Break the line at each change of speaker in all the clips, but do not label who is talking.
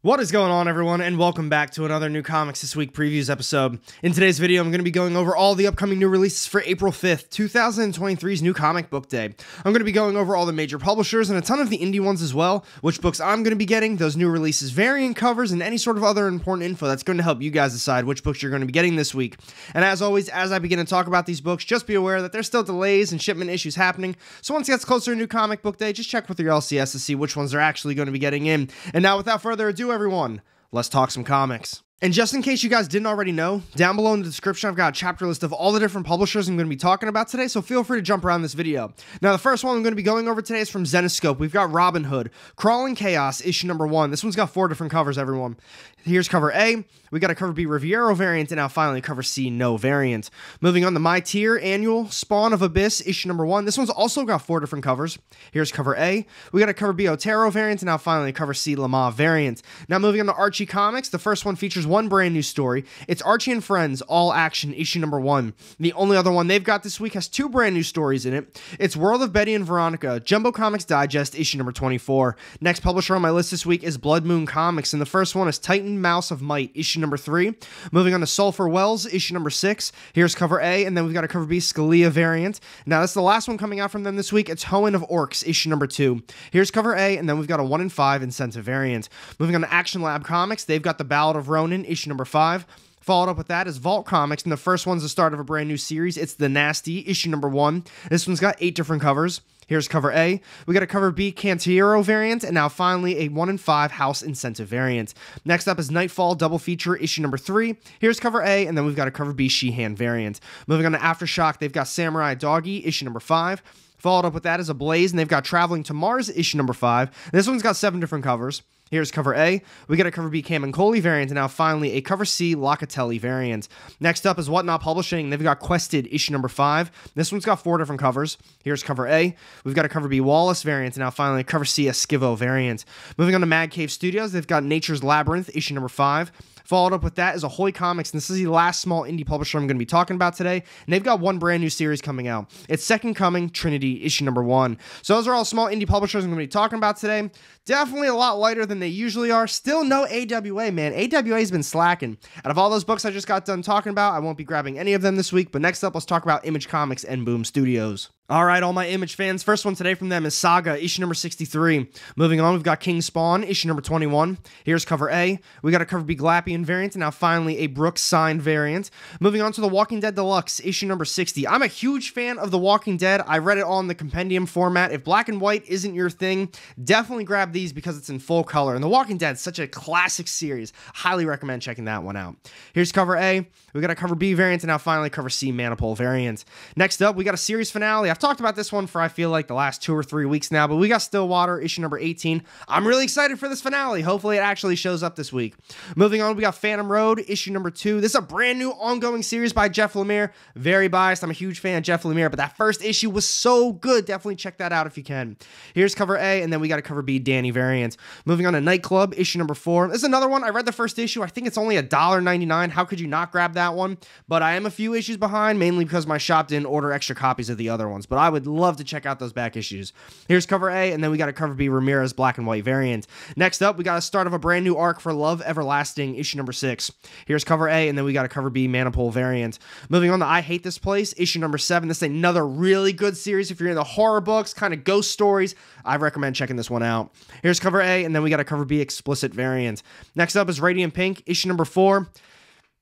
What is going on, everyone, and welcome back to another New Comics This Week previews episode. In today's video, I'm going to be going over all the upcoming new releases for April 5th, 2023's New Comic Book Day. I'm going to be going over all the major publishers and a ton of the indie ones as well, which books I'm going to be getting, those new releases, variant covers, and any sort of other important info that's going to help you guys decide which books you're going to be getting this week. And as always, as I begin to talk about these books, just be aware that there's still delays and shipment issues happening, so once it gets closer to New Comic Book Day, just check with your LCS to see which ones they're actually going to be getting in. And now, without further ado, everyone, let's talk some comics. And just in case you guys didn't already know, down below in the description I've got a chapter list of all the different publishers I'm going to be talking about today, so feel free to jump around this video. Now the first one I'm going to be going over today is from Zenescope. We've got Robin Hood, Crawling Chaos, issue number 1. This one's got 4 different covers, everyone. Here's cover A, we got a cover B Riviero variant, and now finally cover C no variant. Moving on to My Tier Annual, Spawn of Abyss, issue number 1. This one's also got 4 different covers. Here's cover A, we got a cover B Otero variant, and now finally cover C Lamar variant. Now moving on to Archie Comics, the first one features one brand new story. It's Archie and Friends, All Action, issue number 1. The only other one they've got this week has 2 brand new stories in it. It's World of Betty and Veronica, Jumbo Comics Digest, issue number 24. Next publisher on my list this week is Blood Moon Comics, and the first one is Titan Mouse of Might, issue number 3. Moving on to Sulphur Wells, issue number 6. Here's cover A, and then we've got a cover B Scalia variant. Now that's the last one coming out from them this week. It's Hoenn of Orcs, issue number 2. Here's cover A, and then we've got a 1 in 5 incentive variant. Moving on to Action Lab Comics, they've got the Ballad of Ronin, issue number 5. Followed up with that is Vault Comics, and the first one's the start of a brand new series. It's The Nasty, issue number 1. This one's got 8 different covers. Here's cover A. We got a cover B Cantiero variant, and now finally a 1 in 5 house incentive variant. Next up is Nightfall Double Feature, issue number 3. Here's cover A, and then we've got a cover B Sheehan variant. Moving on to Aftershock, they've got Samurai Doggy, issue number 5. Followed up with that is Ablaze, and they've got Traveling to Mars, issue number 5. This one's got 7 different covers. Here's cover A, we got a cover B Camuncoli variant, and now finally a cover C Locatelli variant. Next up is Whatnot Publishing. They've got Quested, issue number 5. This one's got 4 different covers. Here's cover A, we've got a cover B Wallace variant, and now finally a cover C Esquivo variant. Moving on to Mad Cave Studios, they've got Nature's Labyrinth, issue number 5. Followed up with that is Ahoy Comics, and this is the last small indie publisher I'm going to be talking about today, and they've got one brand new series coming out. It's Second Coming Trinity, issue number 1. So those are all small indie publishers I'm going to be talking about today. Definitely a lot lighter than they usually are. Still no AWA, man. AWA has been slacking. Out of all those books I just got done talking about, I won't be grabbing any of them this week, but next up, let's talk about Image Comics and Boom Studios. Alright, all my Image fans, first one today from them is Saga, issue number 63. Moving on, we've got King Spawn, issue number 21. Here's cover A. We got a cover B Glapian variant, and now finally a Brooks signed variant. Moving on to The Walking Dead Deluxe, issue number 60. I'm a huge fan of The Walking Dead. I read it all in the compendium format. If black and white isn't your thing, definitely grab these because it's in full color. And The Walking Dead is such a classic series. Highly recommend checking that one out. Here's cover A. We got a cover B variant, and now finally cover C Manipul variant. Next up, we got a series finale. I've talked about this one for, I feel like, the last 2 or 3 weeks now, but we got Stillwater, issue number 18. I'm really excited for this finale. Hopefully it actually shows up this week. Moving on, we got Phantom Road, issue number 2. This is a brand new ongoing series by Jeff Lemire. Very biased. I'm a huge fan of Jeff Lemire, but that first issue was so good. Definitely check that out if you can. Here's cover A, and then we got a cover B Danny variant. Moving on to Nightclub, issue number 4. This is another one. I read the first issue. I think it's only $1.99. How could you not grab that one? But I am a few issues behind, mainly because my shop didn't order extra copies of the other ones, but I would love to check out those back issues. Here's cover A, and then we got a cover B Ramirez black and white variant. Next up, we got a start of a brand new arc for Love Everlasting, issue number 6. Here's cover A, and then we got a cover B Manipul variant. Moving on to I Hate This Place, issue number 7. This is another really good series. If you're into horror books, kind of ghost stories, I recommend checking this one out. Here's cover A, and then we got a cover B Explicit variant. Next up is Radiant Pink, issue number 4.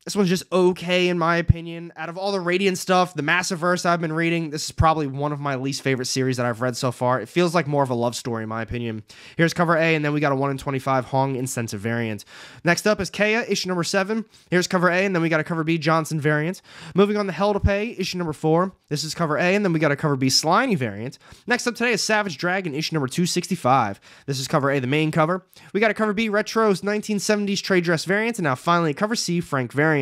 This one's just okay, in my opinion. Out of all the Radiant stuff, the Massiverse I've been reading, this is probably one of my least favorite series that I've read so far. It feels like more of a love story, in my opinion. Here's cover A, and then we got a 1 in 25 Hong incentive variant. Next up is Kea, issue number 7. Here's cover A, and then we got a cover B Johnson variant. Moving on to Hell to Pay, issue number 4. This is cover A, and then we got a cover B Slimy variant. Next up today is Savage Dragon, issue number 265. This is cover A, the main cover. We got a cover B Retro's 1970s trade dress variant, and now finally cover C Frank variant.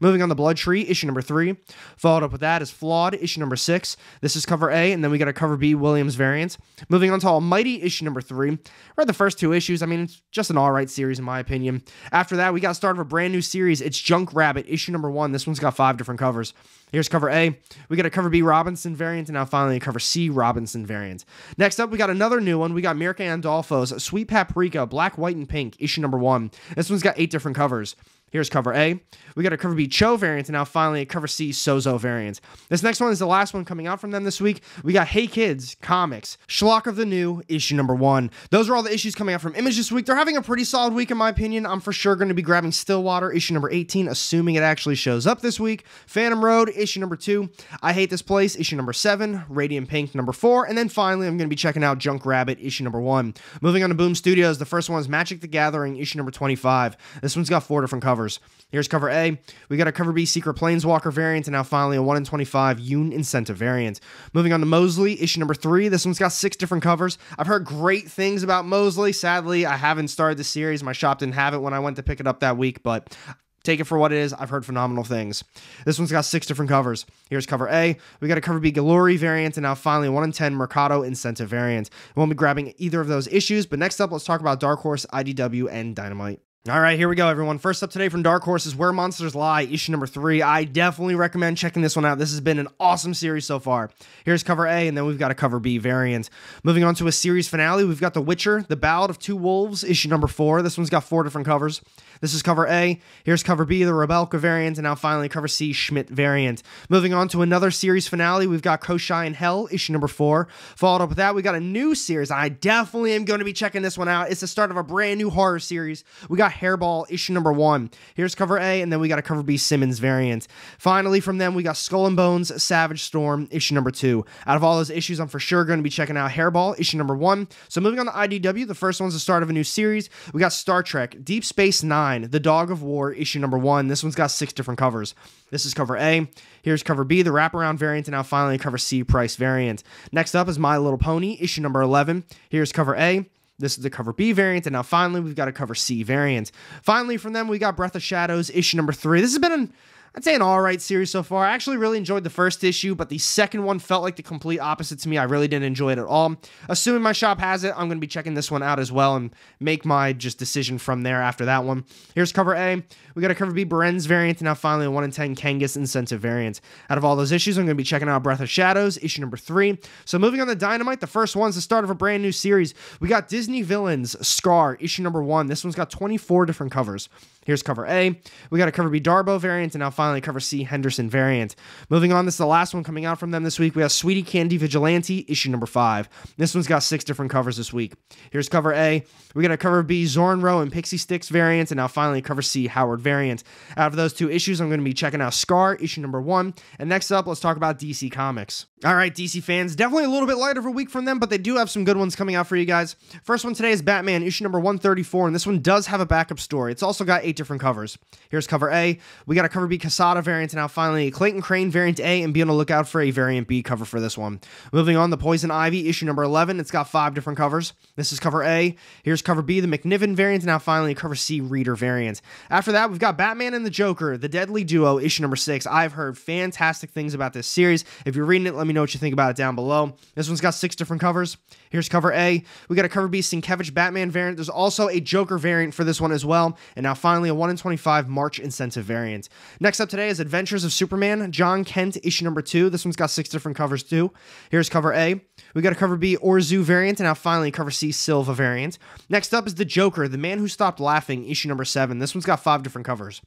Moving on to Blood Tree, issue number 3. Followed up with that is Flawed, issue number 6. This is cover A, and then we got a cover B Williams variant. Moving on to Almighty, issue number 3. Read the first 2 issues. I mean, it's just an alright series in my opinion. After that, we got start of a brand new series. It's Junk Rabbit, issue number 1. This one's got 5 different covers. Here's cover A. We got a cover B Robinson variant, and now finally a cover C Robinson variant. Next up, we got another new one. We got Mirka Andolfo's Sweet Paprika, Black, White, and Pink, issue number 1. This one's got 8 different covers. Here's cover A. We got a cover B Cho variant, and now finally a cover C Sozo variant. This next one is the last one coming out from them this week. We got Hey Kids Comics, Schlock of the New, issue number 1. Those are all the issues coming out from Image this week. They're having a pretty solid week in my opinion. I'm for sure going to be grabbing Stillwater, issue number 18, assuming it actually shows up this week. Phantom Road, issue number 2. I Hate This Place, issue number 7. Radiant Pink, number 4. And then finally, I'm going to be checking out Junk Rabbit, issue number 1. Moving on to Boom Studios, the first one is Magic the Gathering, issue number 25. This one's got 4 different covers. Here's cover A. We got a cover B Secret Planeswalker variant, and now finally a 1 in 25 Yoon Incentive variant. Moving on to Mosley, issue number 3. This one's got 6 different covers. I've heard great things about Mosley. Sadly, I haven't started the series. My shop didn't have it when I went to pick it up that week, but take it for what it is. I've heard phenomenal things. This one's got 6 different covers. Here's cover A. We got a cover B Galuri variant, and now finally 1 in 10 Mercado Incentive variant. I won't be grabbing either of those issues, but next up, let's talk about Dark Horse, IDW, and Dynamite. All right, here we go, everyone. First up today from Dark Horse is Where Monsters Lie, issue number 3. I definitely recommend checking this one out. This has been an awesome series so far. Here's cover A, and then we've got a cover B variant. Moving on to a series finale, we've got The Witcher, The Ballad of Two Wolves, issue number 4. This one's got 4 different covers. This is cover A. Here's cover B, the Rebelka variant, and now finally cover C, Schmidt variant. Moving on to another series finale, we've got Koshai in Hell, issue number 4. Followed up with that, we got a new series. I definitely am going to be checking this one out. It's the start of a brand new horror series. We got Hairball, issue number 1. Here's cover A, and then we got a cover B Simmons variant. Finally, from them, we got Skull and Bones, Savage Storm, issue number 2. Out of all those issues, I'm for sure going to be checking out Hairball, issue number 1. So moving on to IDW, the first one's the start of a new series. We got Star Trek, Deep Space Nine, The Dog of War, issue number 1. This one's got 6 different covers. This is cover A. Here's cover B, the Wraparound variant, and now finally cover C, Price variant. Next up is My Little Pony, issue number 11. Here's cover A. This is the cover B variant, and now finally we've got a cover C variant. Finally, from them, we got Breath of Shadows, issue number 3. This has been I'd say an alright series so far. I actually really enjoyed the first issue, but the second one felt like the complete opposite to me. I really didn't enjoy it at all. Assuming my shop has it, I'm going to be checking this one out as well and make my decision from there after that one. Here's cover A. We got a cover B Beren's variant, and now finally a 1 in 10 Kangas Incentive variant. Out of all those issues, I'm going to be checking out Breath of Shadows, issue number 3. So moving on to Dynamite, the first one's the start of a brand new series. We got Disney Villains, Scar, issue number 1. This one's got 24 different covers. Here's cover A. We got a cover B Darbo variant, and now finally cover C Henderson variant. Moving on, this is the last one coming out from them this week. We have Sweetie Candy Vigilante, issue number 5. This one's got 6 different covers this week. Here's cover A. We got a cover B Zornro and Pixie Sticks variant, and now finally cover C Howard variant. Out of those 2 issues, I'm going to be checking out Scar, issue number 1. And next up, let's talk about DC Comics. All right, DC fans, definitely a little bit lighter of a week from them, but they do have some good ones coming out for you guys. First one today is Batman, issue number 134, and this one does have a backup story. It's also got 8 different covers. Here's cover A. We got a cover B Casada variant, and now finally a Clayton Crane variant A, and be on the lookout for a variant B cover for this one. Moving on, the Poison Ivy, issue number 11. It's got 5 different covers. This is cover A. Here's cover B, the McNiven variant, and now finally cover C Reader variant. After that, we've got Batman and the Joker, the Deadly Duo, issue number 6. I've heard fantastic things about this series. If you're reading it, let me know what you think about it down below. This one's got 6 different covers. Here's cover A. We got a cover B Sienkiewicz Batman variant. There's also a Joker variant for this one as well. And now finally a 1 in 25 March Incentive variant. Next up today is Adventures of Superman, John Kent, issue number 2. This one's got 6 different covers too. Here's cover A. We got a cover B Orzu variant, and now finally cover C Silva variant. Next up is The Joker, The Man Who Stopped Laughing, issue number 7. This one's got 5 different covers.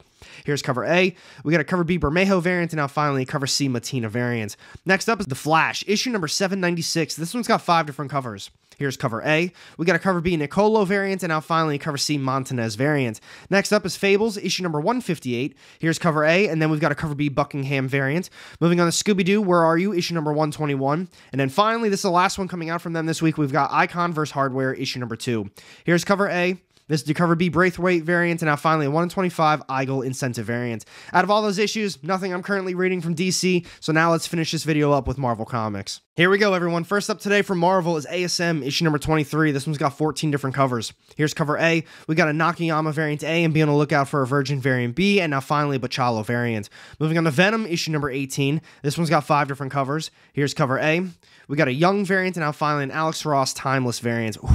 Here's cover A. We got a cover B Bermejo variant, and now finally cover C Matina variant. Next up is The Flash, issue number 796. This one's got 5 different covers. Here's cover A. We got a cover B Nicolo variant, and now finally cover C Montanez variant. Next up is Fables, issue number 158. Here's cover A, and then we've got a cover B Buckingham variant. Moving on to Scooby-Doo, Where Are You, issue number 121. And then finally, this is the last one coming out from them this week. We've got Icon vs. Hardware, issue number 2. Here's cover A. This is the Cover B Braithwaite variant, and now finally a 1 in 25 Eigel incentive variant. Out of all those issues, nothing I'm currently reading from DC, so now let's finish this video up with Marvel Comics. Here we go, everyone. First up today from Marvel is ASM issue number 23. This one's got 14 different covers. Here's cover A. We got a Nakayama variant A, and be on the lookout for a Virgin variant B, and now finally a Bachalo variant. Moving on to Venom issue number 18. This one's got 5 different covers. Here's cover A. We got a Young variant, and now finally an Alex Ross Timeless variant. Ooh.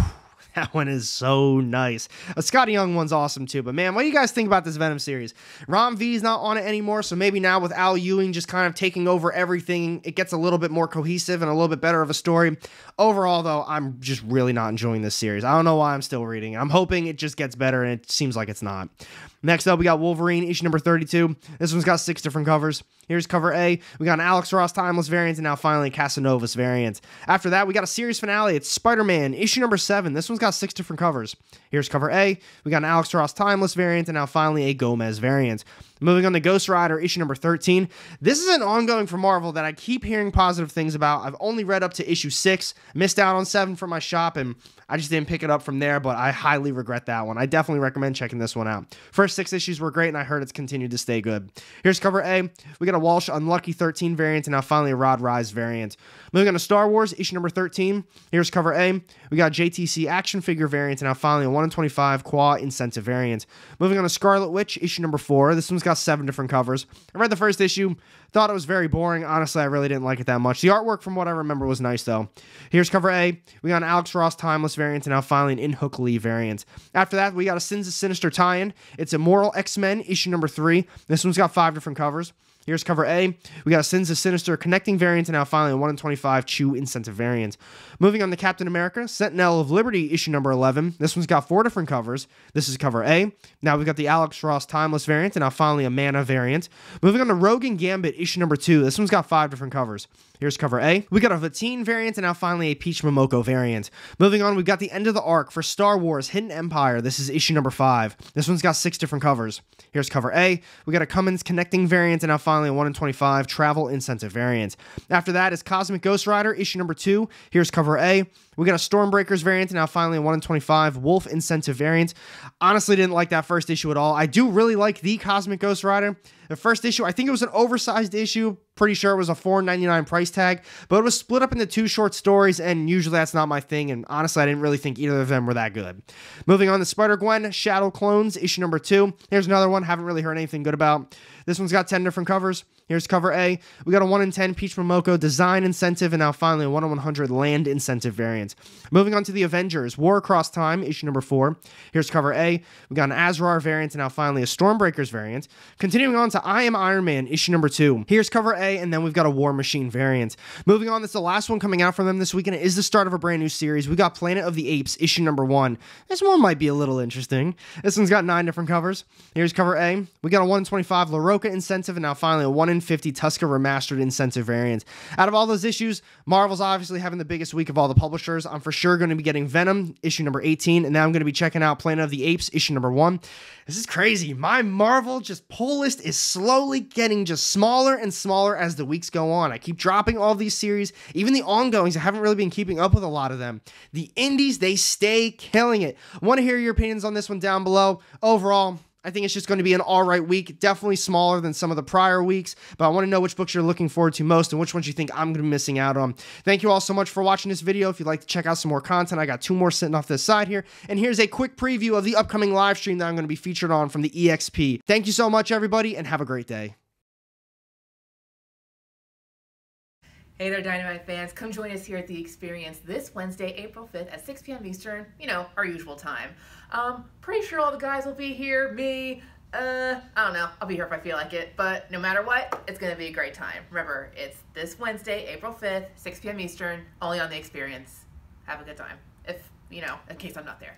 That one is so nice. A Scotty Young one's awesome too, but man, what do you guys think about this Venom series? Rom V's not on it anymore, so maybe now with Al Ewing just kind of taking over everything, it gets a little bit more cohesive and a little bit better of a story. Overall, though, I'm just really not enjoying this series. I don't know why I'm still reading it. I'm hoping it just gets better, and it seems like it's not. Next up, we got Wolverine, issue number 32. This one's got 6 different covers. Here's cover A. We got an Alex Ross Timeless variant, and now finally a Casanovas variant. After that, we got a series finale. It's Spider-Man, issue number 7. This one's got 6 different covers. Here's cover A. We got an Alex Ross Timeless variant, and now finally a Gomez variant. Moving on to Ghost Rider, issue number 13. This is an ongoing for Marvel that I keep hearing positive things about. I've only read up to issue 6, missed out on 7 from my shop, and I just didn't pick it up from there, but I highly regret that one. I definitely recommend checking this one out. First 6 issues were great, and I heard it's continued to stay good. Here's cover A. We got a Walsh Unlucky 13 variant, and now finally a Rod Rise variant. Moving on to Star Wars, issue number 13. Here's cover A. We got a JTC action figure variant, and now finally a 1 in 25 Qua incentive variant. Moving on to Scarlet Witch, issue number 4. This one's got 7 different covers. I read the first issue, thought it was very boring. Honestly, I really didn't like it that much. The artwork, from what I remember, was nice, though. Here's cover A. We got an Alex Ross Timeless variant, and now finally an In-Hook Lee variant. After that, we got a Sins of Sinister tie-in. It's Immortal X-Men, issue number 3. This one's got 5 different covers. Here's cover A. We got a Sins of Sinister connecting variant, and now finally a 1 in 25 Chew incentive variant. Moving on to Captain America, Sentinel of Liberty, issue number 11. This one's got 4 different covers. This is cover A. Now we've got the Alex Ross Timeless variant, and now finally a Mana variant. Moving on to Rogue and Gambit, issue number 2. This one's got 5 different covers. Here's cover A. We got a Vatine variant, and now finally a Peach Momoko variant. Moving on, we've got the end of the arc for Star Wars Hidden Empire. This is issue number 5. This one's got 6 different covers. Here's cover A. We got a Cummins connecting variant, and now finally a 1 in 25 Travel incentive variant. After that is Cosmic Ghost Rider, issue number 2. Here's cover A. We got a Stormbreakers variant, and now finally a 1 in 25 Wolf incentive variant. Honestly, didn't like that first issue at all. I do really like the Cosmic Ghost Rider. The first issue, I think it was an oversized issue. Pretty sure it was a $4.99 price tag, but it was split up into 2 short stories, and usually that's not my thing, and honestly, I didn't really think either of them were that good. Moving on to Spider-Gwen, Shadow Clones, issue number 2. Here's another one, haven't really heard anything good about. This one's got 10 different covers. Here's cover A. We got a 1 in 10 Peach Momoko design incentive, and now finally a 1 in 100 land incentive variant. Moving on to the Avengers, War Across Time, issue number 4. Here's cover A. We got an Azrar variant, and now finally a Stormbreakers variant. Continuing on to I Am Iron Man, issue number 2. Here's cover A, and then we've got a War Machine variant. Moving on, that's the last one coming out from them this weekend. It is the start of a brand new series. We got Planet of the Apes, issue number 1. This one might be a little interesting. This one's got 9 different covers. Here's cover A. We got a 1 in 25 La Roca incentive, and now finally a 1 in 50 Tuska Remastered incentive variant. Out of all those issues, Marvel's obviously having the biggest week of all the publishers. I'm for sure going to be getting Venom, issue number 18, and now I'm going to be checking out Planet of the Apes, issue number 1. This is crazy. My Marvel pull list is slowly getting just smaller and smaller as the weeks go on. I keep dropping all these series, even the ongoings. I haven't really been keeping up with a lot of them. The indies, they stay killing it. I want to hear your opinions on this one down below. Overall, I think it's just going to be an alright week. Definitely smaller than some of the prior weeks, but I want to know which books you're looking forward to most and which ones you think I'm going to be missing out on. Thank you all so much for watching this video. If you'd like to check out some more content, I got 2 more sitting off this side here. And here's a quick preview of the upcoming live stream that I'm going to be featured on from the EXP. Thank you so much, everybody, and have a great day.
Hey there, Dynamite fans. Come join us here at the Experience this Wednesday, April 5th at 6 p.m. Eastern, you know, our usual time. Pretty sure all the guys will be here, me, I don't know, I'll be here if I feel like it, but no matter what, it's going to be a great time. Remember, it's this Wednesday, April 5th, 6 p.m. Eastern, only on the Experience. Have a good time, if, you know, in case I'm not there.